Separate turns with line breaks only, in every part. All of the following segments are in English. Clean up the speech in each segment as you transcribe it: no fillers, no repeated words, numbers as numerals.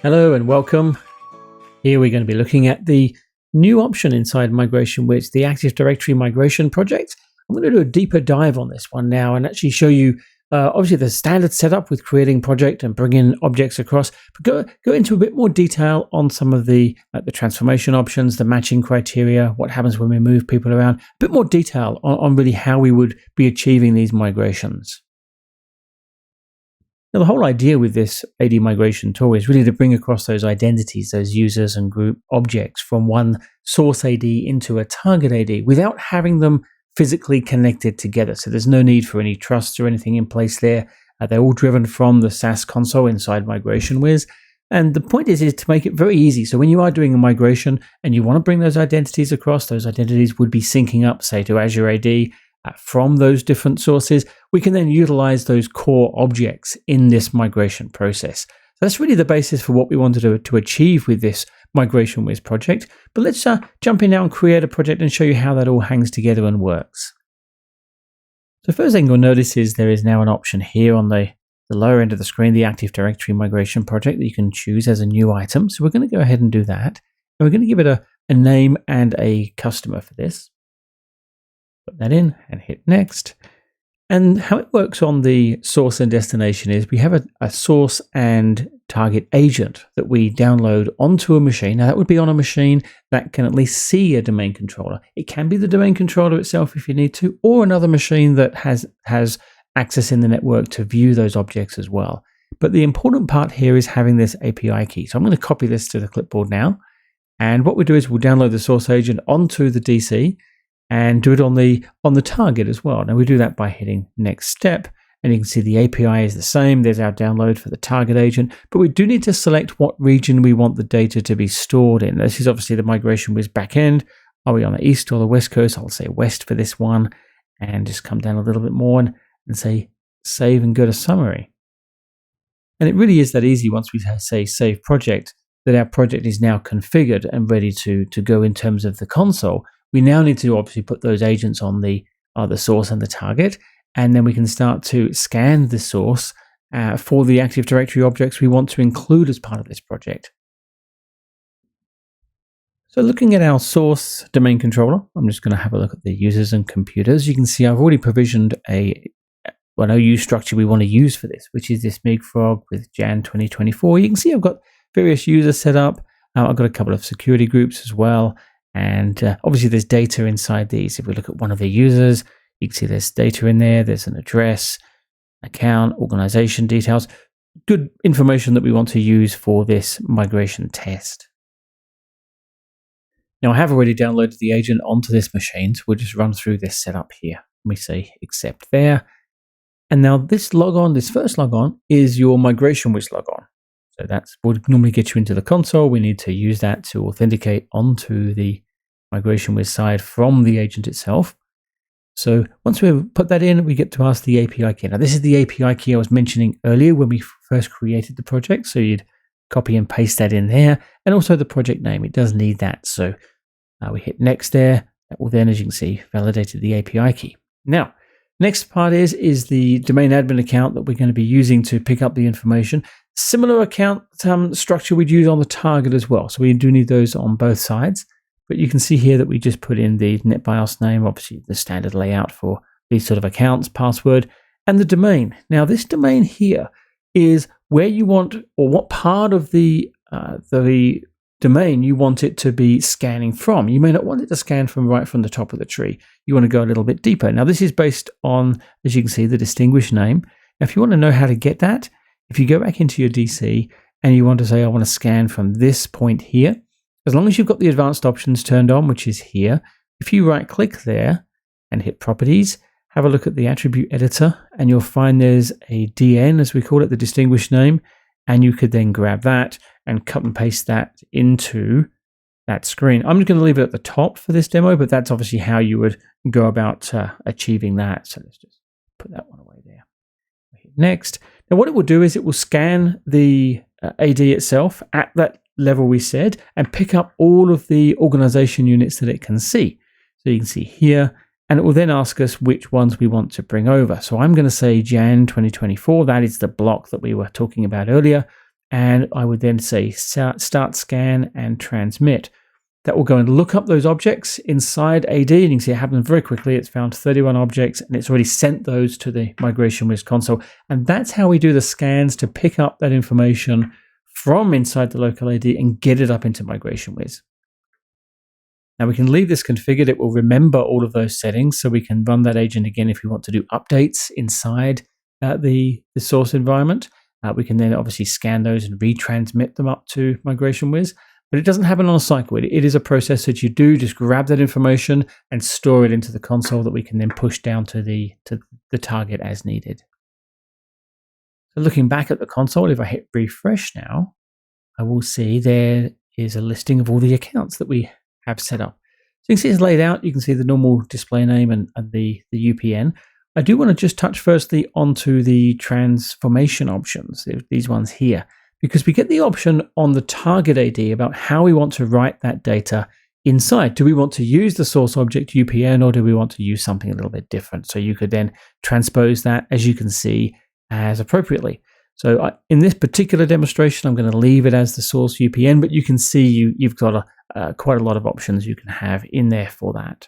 Hello and welcome. Here we're going to be looking at the new option inside MigrationWiz, the Active Directory Migration project. I'm going to do a deeper dive on this one now and actually show you obviously the standard setup with creating project and bringing objects across, but go into a bit more detail on some of the transformation options, the matching criteria, what happens when we move people around, a bit more detail on really how we would be achieving these migrations. Now, the whole idea with this AD migration tool is really to bring across those identities, those users and group objects from one source AD into a target AD without having them physically connected together. So there's no need for any trusts or anything in place there. They're all driven from the SaaS console inside MigrationWiz. And the point is to make it very easy. So when you are doing a migration and you want to bring those identities across, those identities would be syncing up, say, to Azure AD, from those different sources. We can then utilize those core objects in this migration process. So that's really the basis for what we wanted to achieve with this MigrationWiz project. But let's jump in now and create a project and show you how that all hangs together and works. So first thing you'll notice is there is now an option here on the lower end of the screen, the Active Directory Migration project, that you can choose as a new item. So we're going to go ahead and do that. And we're going to give it a name and a customer for this. Put that in and hit next. And how it works on the source and destination is we have a source and target agent that we download onto a machine. Now that would be on a machine that can at least see a domain controller. It can be the domain controller itself if you need to, or another machine that has access in the network to view those objects as well. But the important part here is having this API key. So I'm going to copy this to the clipboard now. And what we'll do is we'll download the source agent onto the DC and do it on the target as well. Now we do that by hitting next step, and you can see the API is the same. There's our download for the target agent, but we do need to select what region we want the data to be stored in. This is obviously the MigrationWiz backend. Are we on the east or the west coast? I'll say west for this one, and just come down a little bit more and say save and go to summary. And it really is that easy once we say save project, that our project is now configured and ready to go in terms of the console. We now need to obviously put those agents on the source and the target, and then we can start to scan the source for the Active Directory objects we want to include as part of this project. So looking at our source domain controller, I'm just going to have a look at the users and computers. You can see I've already provisioned an OU structure we want to use for this, which is this MigFrog with Jan 2024. You can see I've got various users set up. I've got a couple of security groups as well. And obviously there's data inside these. If we look at one of the users, you can see there's data in there. There's an address, account, organization details. Good information that we want to use for this migration test. Now I have already downloaded the agent onto this machine, so we'll just run through this setup here. We say accept there. And now this first logon is your MigrationWiz logon. So that would normally get you into the console. We need to use that to authenticate onto the MigrationWiz side from the agent itself. So once we've put that in, we get to ask the API key. Now this is the API key I was mentioning earlier when we first created the project. So you'd copy and paste that in there, and also the project name. It does need that. So we hit next there. That will then, as you can see, validated the API key. Now, next part is the domain admin account that we're going to be using to pick up the information. Similar account structure we'd use on the target as well. So we do need those on both sides. But you can see here that we just put in the NetBIOS name, obviously the standard layout for these sort of accounts, password, and the domain. Now this domain here is where you want, or what part of the domain you want it to be scanning from. You may not want it to scan from right from the top of the tree. You want to go a little bit deeper. Now this is based on, as you can see, the distinguished name. Now if you want to know how to get that, if you go back into your DC and you want to say, I want to scan from this point here, as long as you've got the advanced options turned on, which is here, if you right click there and hit properties, have a look at the attribute editor, and you'll find there's a DN, as we call it, the distinguished name, and you could then grab that and cut and paste that into that screen. I'm just going to leave it at the top for this demo, but that's obviously how you would go about achieving that. So let's just put that one away there. Hit next. Now what it will do is it will scan the AD itself at that level we said and pick up all of the organization units that it can see. So you can see here, and it will then ask us which ones we want to bring over. So I'm going to say Jan 2024. That is the block that we were talking about earlier. and I would then say start scan and transmit. That will go and look up those objects inside AD, and you can see it happened very quickly. It's found 31 objects, and it's already sent those to the MigrationWiz console. And that's how we do the scans to pick up that information from inside the local AD and get it up into MigrationWiz. Now we can leave this configured. It will remember all of those settings, so we can run that agent again if we want to do updates inside the source environment. We can then obviously scan those and retransmit them up to MigrationWiz. But it doesn't happen on a cycle. It is a process that you do just grab that information and store it into the console that we can then push down to the target as needed. So looking back at the console, if I hit refresh now, I will see there is a listing of all the accounts that we have set up. So you can see it's laid out. You can see the normal display name and the UPN. I do want to just touch firstly onto the transformation options, these ones here, because we get the option on the target AD about how we want to write that data inside. Do we want to use the source object UPN, or do we want to use something a little bit different? So you could then transpose that, as you can see, as appropriately. So in this particular demonstration, I'm going to leave it as the source UPN, but you can see you've got quite a lot of options you can have in there for that.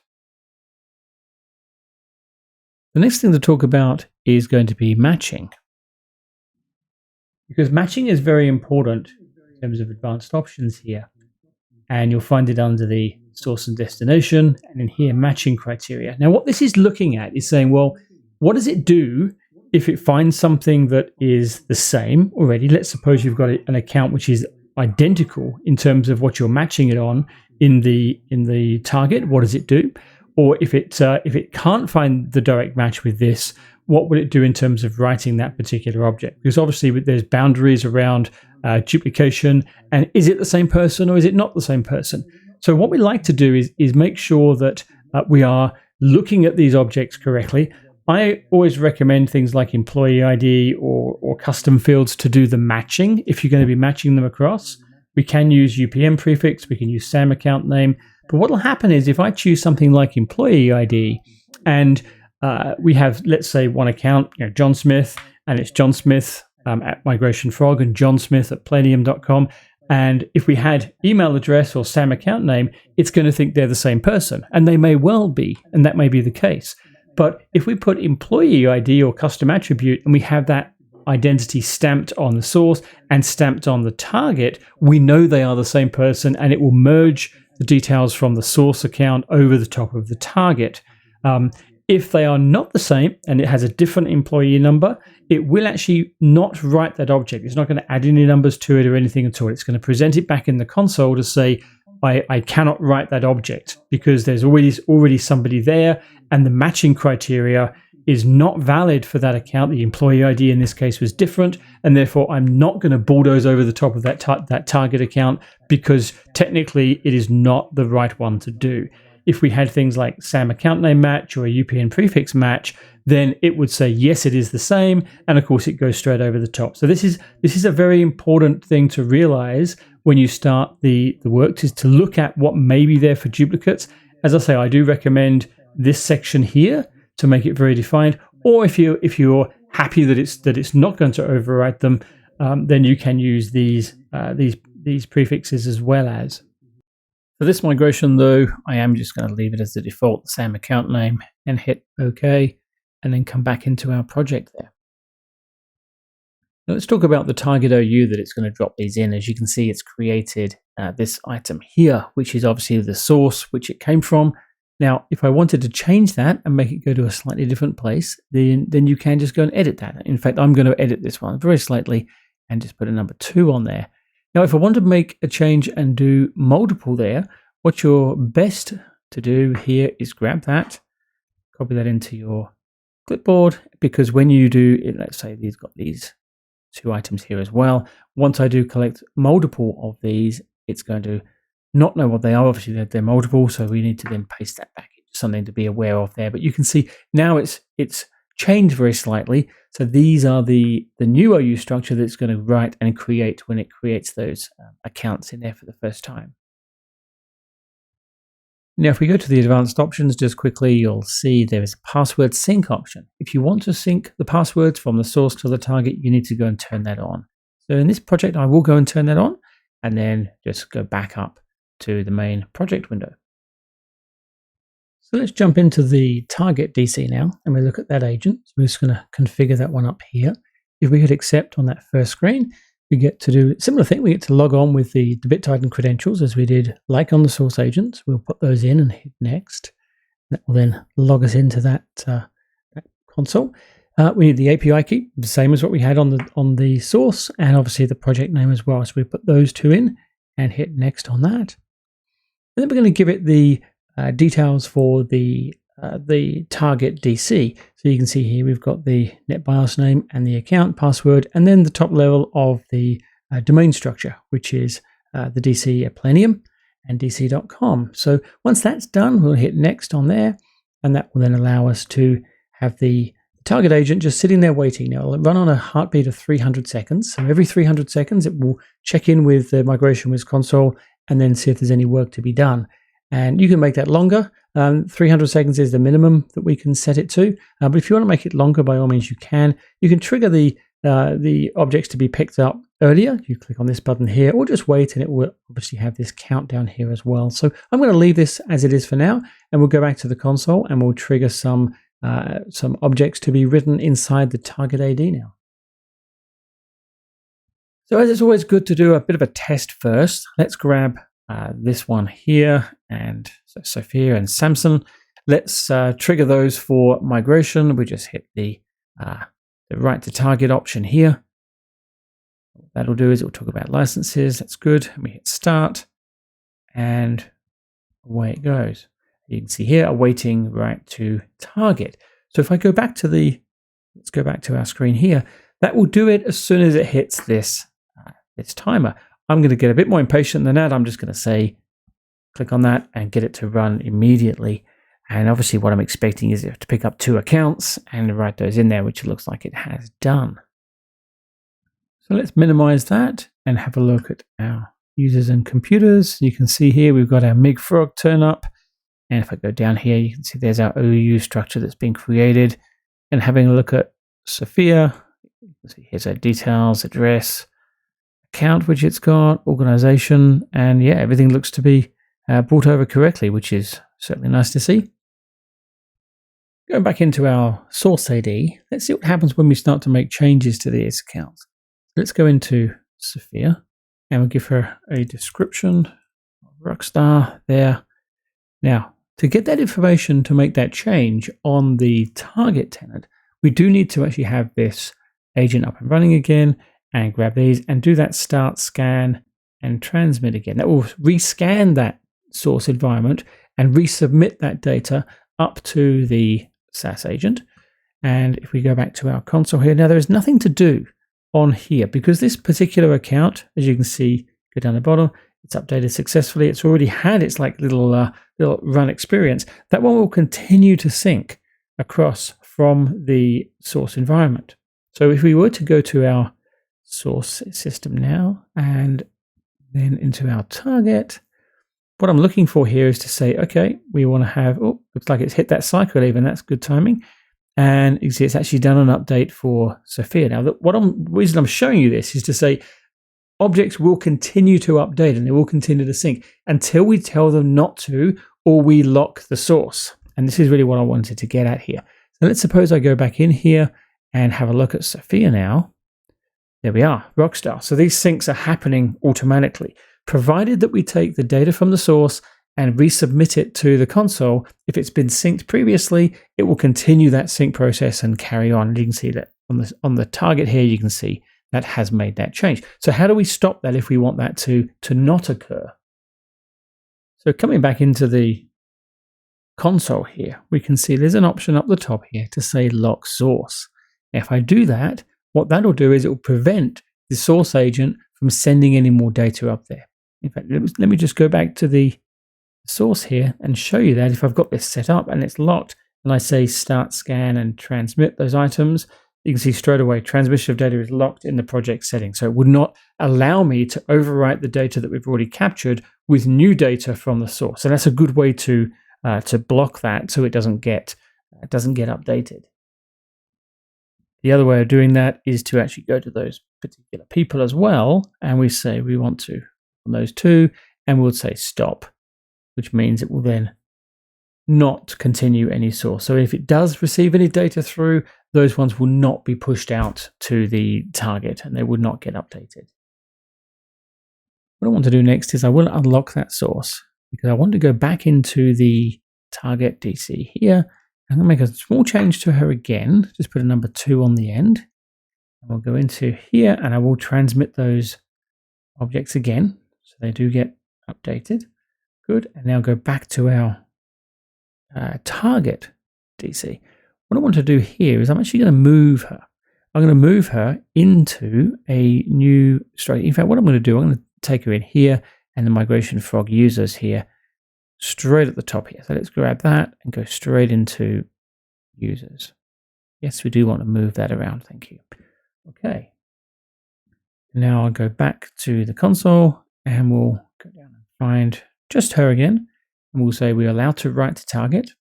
The next thing to talk about is going to be matching. Because matching is very important in terms of advanced options here. And you'll find it under the source and destination, and in here, matching criteria. Now, what this is looking at is saying, well, what does it do if it finds something that is the same already? Let's suppose you've got an account which is identical in terms of what you're matching it on in the target. What does it do? Or if it can't find the direct match with this, what would it do in terms of writing that particular object? Because obviously there's boundaries around duplication, and is it the same person or is it not the same person? So what we like to do is make sure that we are looking at these objects correctly. I always recommend things like employee ID or custom fields to do the matching if you're going to be matching them across. We can use UPN prefix, we can use SAM account name, but what will happen is if I choose something like employee ID and we have, let's say, one account, John Smith, and it's John Smith at Migration Frog and John Smith at Planium.com. And if we had email address or SAM account name, it's going to think they're the same person. And they may well be, and that may be the case. But if we put employee ID or custom attribute and we have that identity stamped on the source and stamped on the target, we know they are the same person, and it will merge the details from the source account over the top of the target. If they are not the same and it has a different employee number, it will actually not write that object. It's not going to add any numbers to it or anything at all. It's going to present it back in the console to say, I cannot write that object because there's already somebody there, and the matching criteria is not valid for that account. The employee ID in this case was different, and therefore I'm not going to bulldoze over the top of that target account because technically it is not the right one to do. If we had things like SAM account name match or a UPN prefix match, then it would say, yes, it is the same. And of course, it goes straight over the top. So this is a very important thing to realize when you start the work, is to look at what may be there for duplicates. As I say, I do recommend this section here to make it very defined. Or if you're happy that it's not going to overwrite them, then you can use these prefixes as well as. For this migration, though, I am just going to leave it as the default SAM account name and hit OK, and then come back into our project there. Now let's talk about the target OU that it's going to drop these in. As you can see, it's created this item here, which is obviously the source which it came from. Now, if I wanted to change that and make it go to a slightly different place, then you can just go and edit that. In fact, I'm going to edit this one very slightly and just put a number 2 on there. Now, if I want to make a change and do multiple there, what you're best to do here is grab that, copy that into your clipboard, because when you do it, let's say these got these 2 items here as well. Once I do collect multiple of these, it's going to not know what they are. Obviously, they're multiple, so we need to then paste that back into something to be aware of there. But you can see now it's changed very slightly. So these are the new OU structure that's going to write and create when it creates those accounts in there for the first time. Now, if we go to the advanced options just quickly, you'll see there is a password sync option. If you want to sync the passwords from the source to the target, you need to go and turn that on. So in this project, I will go and turn that on and then just go back up to the main project window. So let's jump into the target DC now, and we look at that agent. So we're just going to configure that one up here. If we hit accept on that first screen, we get to do a similar thing. We get to log on with the BitTitan credentials as we did like on the source agents. We'll put those in and hit next. That will then log us into that console. We need the API key, the same as what we had on the source, and obviously the project name as well. So we put those two in and hit next on that. And then we're going to give it the details for the target DC. So you can see here we've got the NetBIOS name and the account password, and then the top level of the domain structure, which is the DC at Plenium and dc.com. So once that's done, we'll hit next on there, and that will then allow us to have the target agent just sitting there waiting. Now it'll run on a heartbeat of 300 seconds. So every 300 seconds, it will check in with the MigrationWiz console and then see if there's any work to be done. And you can make that longer. 300 seconds is the minimum that we can set it to. But if you want to make it longer, by all means you can. You can trigger the objects to be picked up earlier. You click on this button here, or just wait, and it will obviously have this countdown here as well. So I'm going to leave this as it is for now, and we'll go back to the console and we'll trigger some objects to be written inside the target AD now. So as it's always good to do a bit of a test first, let's grab this one here, and so Sophia and Samson. Let's trigger those for migration. We just hit the write to target option here. What that'll do is it will talk about licenses. That's good. And we hit start, and away it goes. You can see here awaiting write to target. So if I go back to let's go back to our screen here. That will do it as soon as it hits this timer. I'm going to get a bit more impatient than that. I'm just going to say, click on that and get it to run immediately. And obviously what I'm expecting is it to pick up 2 accounts and write those in there, which it looks like it has done. So let's minimize that and have a look at our users and computers. You can see here we've got our MigFrog turn up. And if I go down here, you can see there's our OU structure that's been created. And having a look at Sophia, you can see here's our details, address, account which it's got, organization, and yeah, everything looks to be brought over correctly, which is certainly nice to see. Going back into our source AD, let's see what happens when we start to make changes to these accounts. Let's go into Sophia and we'll give her a description, Rockstar there. Now, to get that information to make that change on the target tenant, we do need to actually have this agent up and running again, and grab these and do that start scan and transmit again. That will rescan that source environment and resubmit that data up to the SaaS agent. And if we go back to our console here, now there is nothing to do on here because this particular account, as you can see, go down the bottom, it's updated successfully. It's already had its like little run experience. That one will continue to sync across from the source environment. So if we were to go to our source system now and then into our target, what I'm looking for here is to say, okay, we want to have, oh, looks like it's hit that cycle even. That's good timing. And you see it's actually done an update for Sophia. Now, the reason I'm showing you this is to say objects will continue to update and they will continue to sync until we tell them not to, or we lock the source. And this is really what I wanted to get at here. So let's suppose I go back in here and have a look at Sophia now. There we are, Rockstar. So these syncs are happening automatically, provided that we take the data from the source and resubmit it to the console. If it's been synced previously, it will continue that sync process and carry on. You can see that on the target here, you can see that has made that change. So how do we stop that if we want that to not occur? So coming back into the console here, we can see there's an option up the top here to say lock source. Now, if I do that, what that'll do is it will prevent the source agent from sending any more data up there. In fact, let me just go back to the source here and show you that if I've got this set up and it's locked and I say start scan and transmit those items, you can see straight away transmission of data is locked in the project settings. So it would not allow me to overwrite the data that we've already captured with new data from the source. And that's a good way to block that so it doesn't get updated. The other way of doing that is to actually go to those particular people as well, and we say we want to on those two, and we'll say stop, which means it will then not continue any source. So if it does receive any data through, those ones will not be pushed out to the target and they would not get updated. What I want to do next is I will unlock that source because I want to go back into the target DC here. I'm going to make a small change to her again. Just put a number 2 on the end. And we'll go into here and I will transmit those objects again. So they do get updated. Good. And now go back to our target DC. What I want to do here is I'm actually going to move her. I'm going to move her into a new structure. In fact, what I'm going to do, I'm going to take her in here and the Migration Frog users here straight at the top here. So let's grab that and go straight into users. Yes, we do want to move that around. Thank you. Okay. Now I'll go back to the console and we'll go down and find just her again. And we'll say we're allowed to write to target.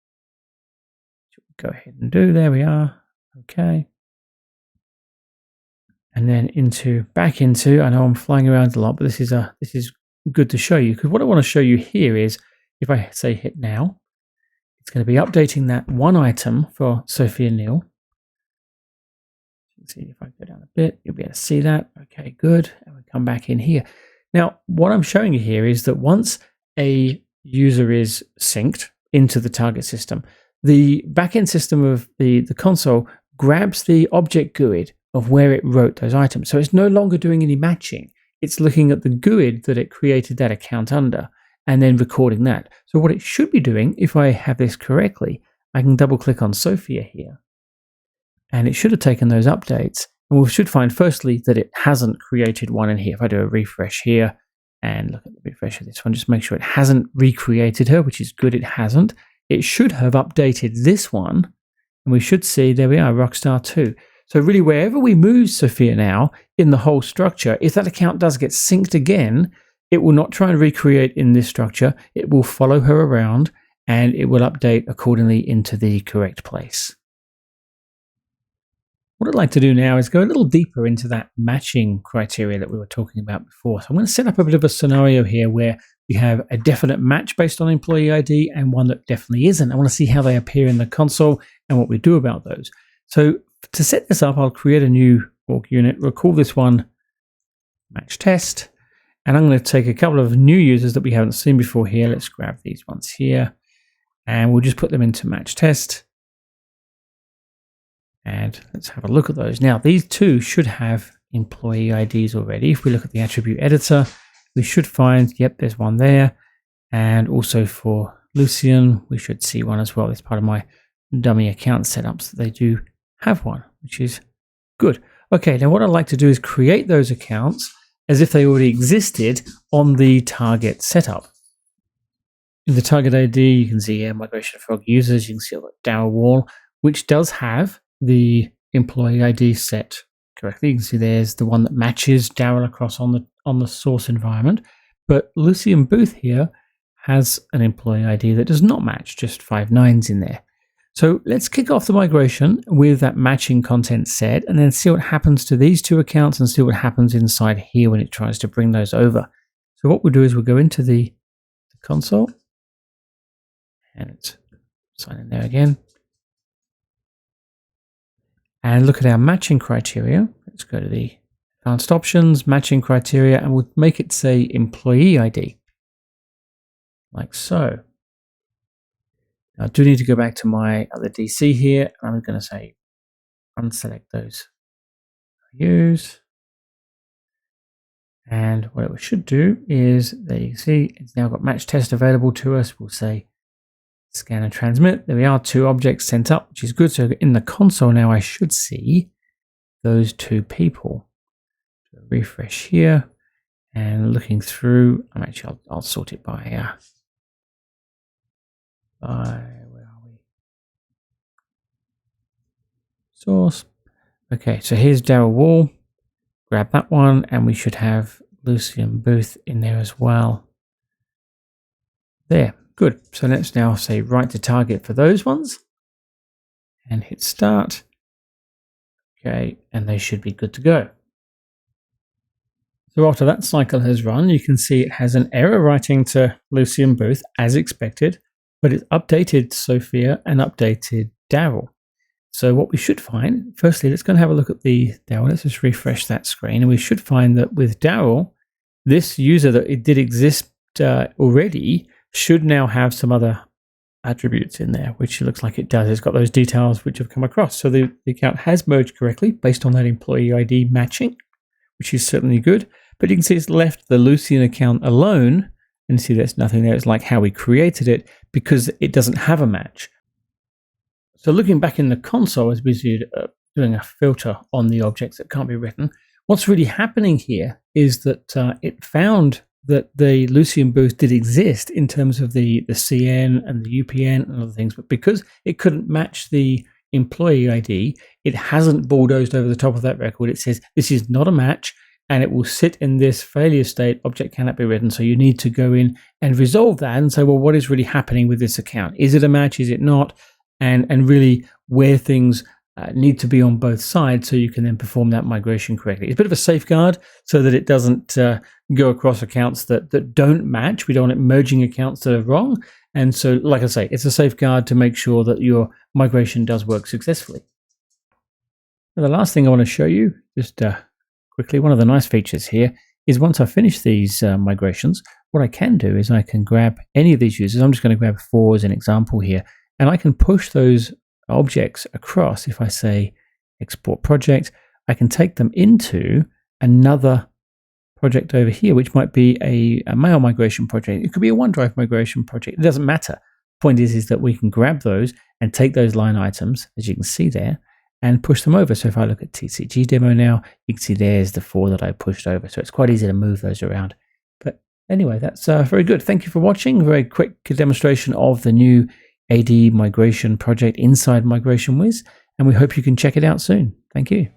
Go ahead and do. There we are. Okay. And then back into, I know I'm flying around a lot, but this is good to show you, because what I want to show you here is if I say hit now, it's going to be updating that one item for Sophia Neal. Let's see if I go down a bit, you'll be able to see that. Okay, good. And we come back in here. Now, what I'm showing you here is that once a user is synced into the target system, the backend system of the console grabs the object GUID of where it wrote those items. So it's no longer doing any matching. It's looking at the GUID that it created that account under and then recording that. So what it should be doing, if I have this correctly, I can double click on Sophia here and it should have taken those updates. And we should find firstly that it hasn't created one in here. If I do a refresh here and look at the refresh of this one, just make sure it hasn't recreated her, which is good, it hasn't. It should have updated this one and we should see, there we are, Rockstar 2. So really wherever we move Sophia now in the whole structure, if that account does get synced again, it will not try and recreate in this structure. It will follow her around and it will update accordingly into the correct place. What I'd like to do now is go a little deeper into that matching criteria that we were talking about before. So I'm going to set up a bit of a scenario here where we have a definite match based on employee ID and one that definitely isn't. I want to see how they appear in the console and what we do about those. So to set this up, I'll create a new org unit. We'll call this one match test. And I'm going to take a couple of new users that we haven't seen before here. Let's grab these ones here and we'll just put them into match test. And let's have a look at those. Now, these two should have employee IDs already. If we look at the attribute editor, we should find, yep, there's one there. And also for Lucian, we should see one as well. It's part of my dummy account setups that they do have one, which is good. Okay, now what I'd like to do is create those accounts as if they already existed on the target setup. In the target ID, you can see here, Migration Frog users, you can see Darryl Wall, which does have the employee ID set correctly. You can see there's the one that matches Darryl across on the source environment. But Lucian Booth here has an employee ID that does not match, just 5 9s in there. So let's kick off the migration with that matching content set and then see what happens to these two accounts and see what happens inside here when it tries to bring those over. So what we'll do is we'll go into the console and it's sign in there again. And look at our matching criteria. Let's go to the advanced options, matching criteria, and we'll make it say employee ID, like so. I do need to go back to my other DC here. I'm going to say unselect those use. And what it should do is, there you see, it's now got match test available to us. We'll say scan and transmit. There we are, 2 objects sent up, which is good. So in the console now, I should see those 2 people. So refresh here and looking through. I'll sort it by where are we? Source. Okay, so here's Darryl Wall. Grab that one, and we should have Lucian Booth in there as well. There, good. So let's now say write to target for those ones and hit start. Okay, and they should be good to go. So after that cycle has run, you can see it has an error writing to Lucian Booth as expected, but it's updated Sophia and updated Daryl. So what we should find, firstly, let's go and have a look at the Daryl. Let's just refresh that screen. And we should find that with Daryl, this user that it did exist already should now have some other attributes in there, which it looks like it does. It's got those details which have come across. So the account has merged correctly based on that employee ID matching, which is certainly good. But you can see it's left the Lucian account alone, and see there's nothing there. It's like how we created it because it doesn't have a match. So looking back in the console as we're doing a filter on the objects that can't be written, what's really happening here is that it found that the Lucian Booth did exist in terms of the CN and the UPN and other things, but because it couldn't match the employee ID, it hasn't bulldozed over the top of that record. It says this is not a match, and it will sit in this failure state, object cannot be written. So you need to go in and resolve that and say, well, what is really happening with this account? Is it a match? Is it not? And really where things need to be on both sides so you can then perform that migration correctly. It's a bit of a safeguard so that it doesn't go across accounts that don't match. We don't want it merging accounts that are wrong. And so, like I say, it's a safeguard to make sure that your migration does work successfully. Now, the last thing I want to show you, just quickly, one of the nice features here is once I finish these migrations, what I can do is I can grab any of these users. I'm just going to grab 4 as an example here, and I can push those objects across. If I say export project, I can take them into another project over here, which might be a mail migration project. It could be a OneDrive migration project. It doesn't matter. The point is that we can grab those and take those line items, as you can see there, and push them over. So if I look at TCG demo now, you can see there's the 4 that I pushed over. So it's quite easy to move those around. But anyway, that's very good. Thank you for watching. Very quick demonstration of the new AD migration project inside MigrationWiz, and we hope you can check it out soon. Thank you.